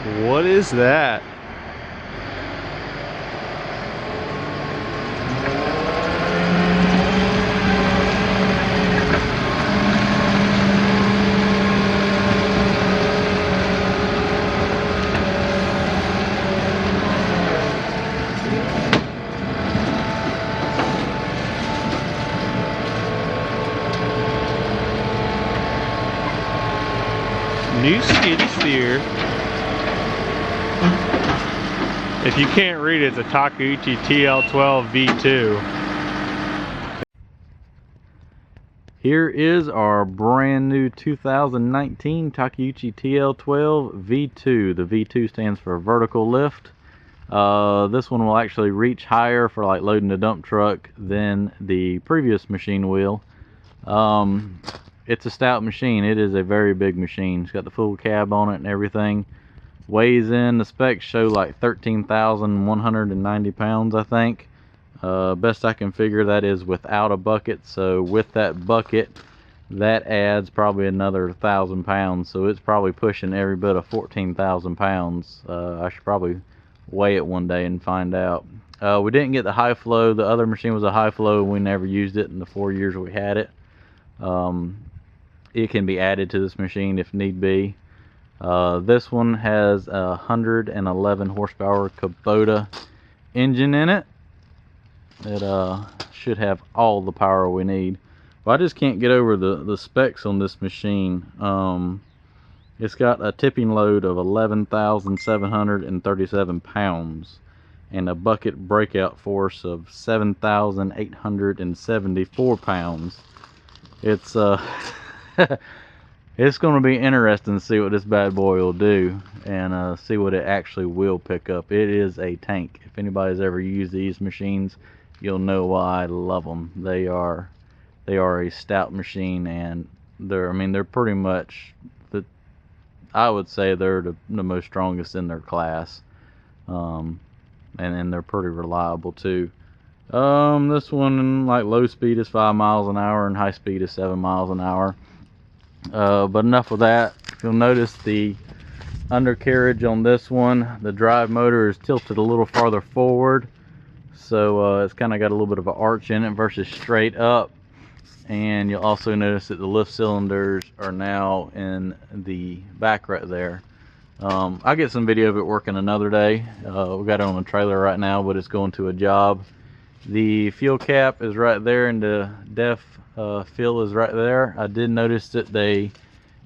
What is that? New skiddy steer. If you can't read it, it's a Takeuchi TL12 V2. Here is our brand new 2019 Takeuchi TL12 V2. The V2 stands for vertical lift. This one will actually reach higher for like loading a dump truck than the previous machine will. It's a stout machine. It is a very big machine. It's got the full cab on it and everything. Weighs in, the specs show like 13,190 pounds, I think. Best I can figure, that is without a bucket. So with that bucket, that adds probably another 1,000 pounds. So it's probably pushing every bit of 14,000 pounds. I should probably weigh it one day and find out. We didn't get the high flow. The other machine was a high flow. We never used it in the 4 years we had it. It can be added to this machine if need be. This one has a 111 horsepower Kubota engine in it. It should have all the power we need. But I just can't get over the specs on this machine. It's got a tipping load of 11,737 pounds and a bucket breakout force of 7,874 pounds. It's it's going to be interesting to see what this bad boy will do and see what it actually will pick up. It is a tank. If anybody's ever used these machines, you'll know why I love them. They are a stout machine, and they're pretty much I would say they're the most strongest in their class, and they're pretty reliable too. This one, like, low speed is 5 miles an hour and high speed is 7 miles an hour. But enough of that. You'll notice the undercarriage on this one, the drive motor is tilted a little farther forward, so it's kind of got a little bit of an arch in it versus straight up. And you'll also notice that the lift cylinders are now in the back right there. I'll get some video of it working another day. We got it on a trailer right now, but it's going to a job. The fuel cap is right there, and the def fill is right there. I did notice that they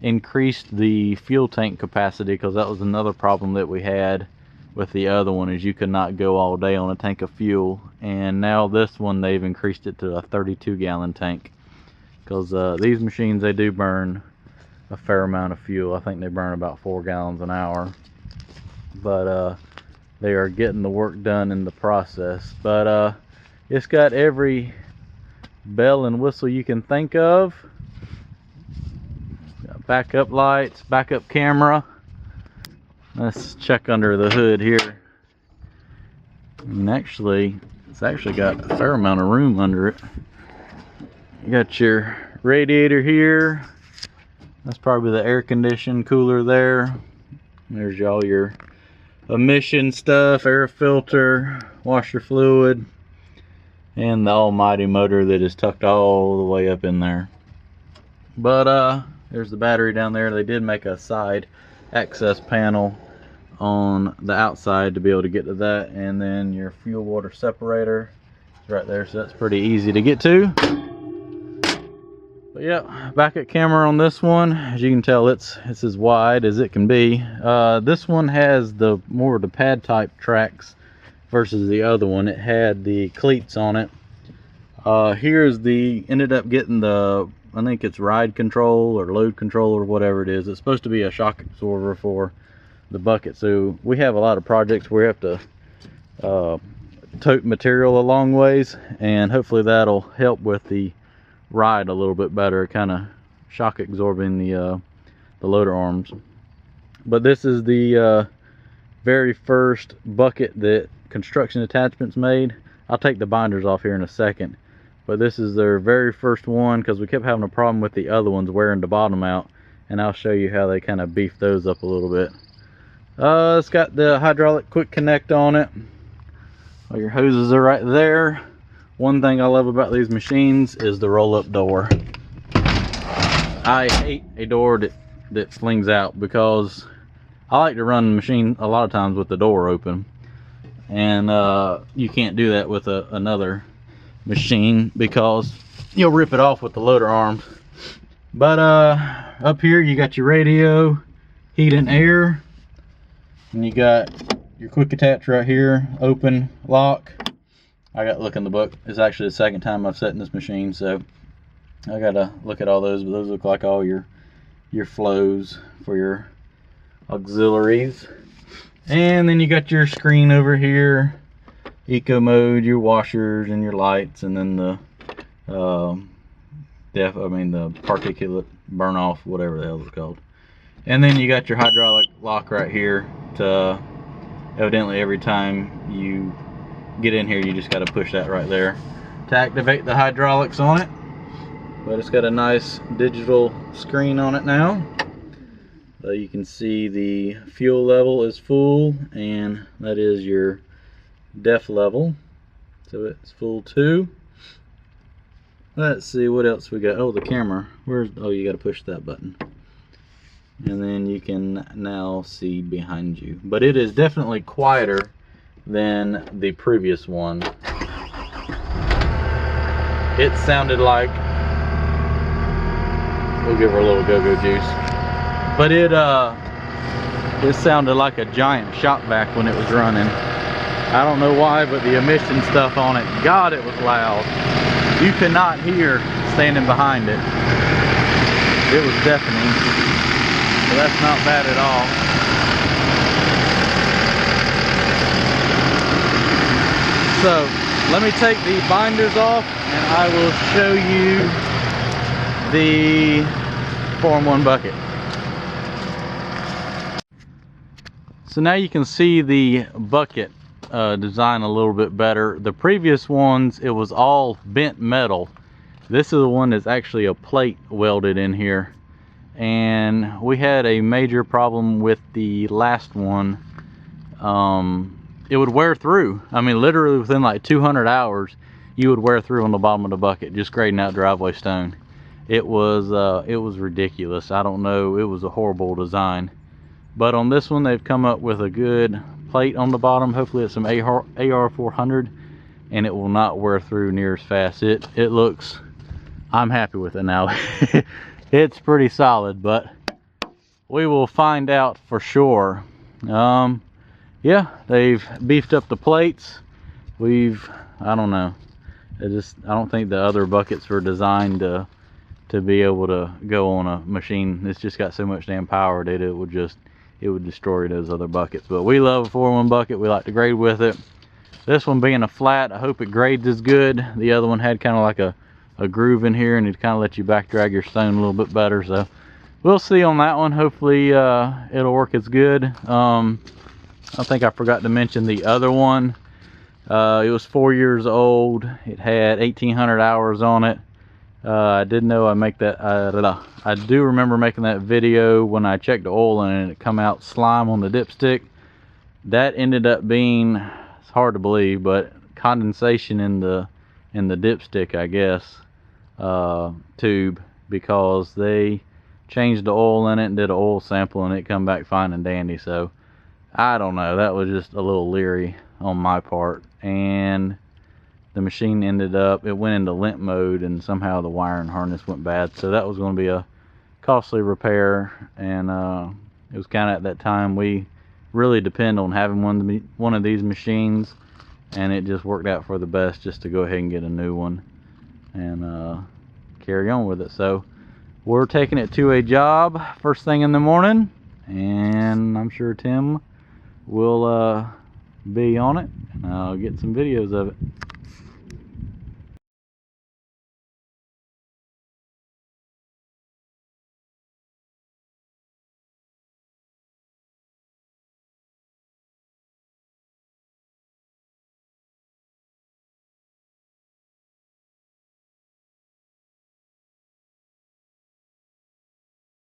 increased the fuel tank capacity, because that was another problem that we had with the other one, is you could not go all day on a tank of fuel. And now this one, they've increased it to a 32-gallon tank, because these machines, they do burn a fair amount of fuel. I think they burn about 4 gallons an hour, but they are getting the work done in the process. But it's got every bell and whistle you can think of. Got backup lights, backup camera. Let's check under the hood here. And it's actually got a fair amount of room under it. You got your radiator here. That's probably the air conditioning cooler there. There's all your emission stuff, air filter, washer fluid, and the almighty motor that is tucked all the way up in there. But there's the battery down there. They did make a side access panel on the outside to be able to get to that, and then your fuel water separator is right there, so that's pretty easy to get to. But yeah, backup camera on this one. As you can tell, it's as wide as it can be. This one has the more of the pad type tracks versus the other one. It had the cleats on it. Here's ended up getting the, I think it's ride control or load control or whatever it is. It's supposed to be a shock absorber for the bucket. So we have a lot of projects where we have to tote material a long ways, and hopefully that'll help with the ride a little bit better, kind of shock absorbing the loader arms. But this is the very first bucket that Construction Attachments made. I'll take the binders off here in a second, but this is their very first one, because we kept having a problem with the other ones wearing the bottom out, and I'll show you how they kind of beefed those up a little bit. It's got the hydraulic quick connect on it. All your hoses are right there. One thing I love about these machines is the roll-up door. I hate a door that flings out, because I like to run the machine a lot of times with the door open, and you can't do that with another machine because you'll rip it off with the loader arms. But up here you got your radio, heat and air, and you got your quick attach right here, open, lock. I got to look in the book. It's actually the second time I've sat in this machine, so I gotta look at all those, but those look like all your flows for your auxiliaries. And then you got your screen over here, eco mode, your washers and your lights, and then the the particulate burn off, whatever the hell it's called. And then you got your hydraulic lock right here. To evidently every time you get in here, you just got to push that right there to activate the hydraulics on it. But it's got a nice digital screen on it now. So you can see the fuel level is full, and that is your def level. So it's full too. Let's see what else we got. Oh, the camera. Oh, you got to push that button. And then you can now see behind you. But it is definitely quieter than the previous one. It sounded like, we'll give her a little go-go juice, but it sounded like a giant shop vac when it was running. I don't know why, but the emission stuff on it, God, it was loud. You could not hear standing behind it. It was deafening. So that's not bad at all. So let me take the binders off and I will show you the 4-in-1 bucket. So now you can see the bucket design a little bit better. The previous ones, it was all bent metal. This is the one that's actually a plate welded in here. And we had a major problem with the last one. It would wear through. I mean, literally within like 200 hours, you would wear through on the bottom of the bucket, just grading out driveway stone. It was ridiculous. I don't know, it was a horrible design. But on this one, they've come up with a good plate on the bottom. Hopefully it's some AR 400, and it will not wear through near as fast. It looks, I'm happy with it now. It's pretty solid, but we will find out for sure. Yeah, they've beefed up the plates. I don't know. I don't think the other buckets were designed to be able to go on a machine. It's just got so much damn power that it would destroy those other buckets. But we love a 4-in-1 bucket. We like to grade with it. This one being a flat, I hope it grades as good. The other one had kind of like a groove in here, and it kind of let you back drag your stone a little bit better. So we'll see on that one. Hopefully it'll work as good. I think I forgot to mention the other one. It was 4 years old. It had 1,800 hours on it. I did know I do remember making that video when I checked the oil and it come out slime on the dipstick. That ended up being, it's hard to believe, but condensation in the dipstick, I guess, tube, because they changed the oil in it and did an oil sample and it come back fine and dandy. So I don't know, that was just a little leery on my part. And the machine it went into limp mode, and somehow the wiring harness went bad. So that was going to be a costly repair, and it was kind of at that time we really depend on having one of these machines, and it just worked out for the best just to go ahead and get a new one and carry on with it. So we're taking it to a job first thing in the morning, and I'm sure Tim will be on it, and I'll get some videos of it.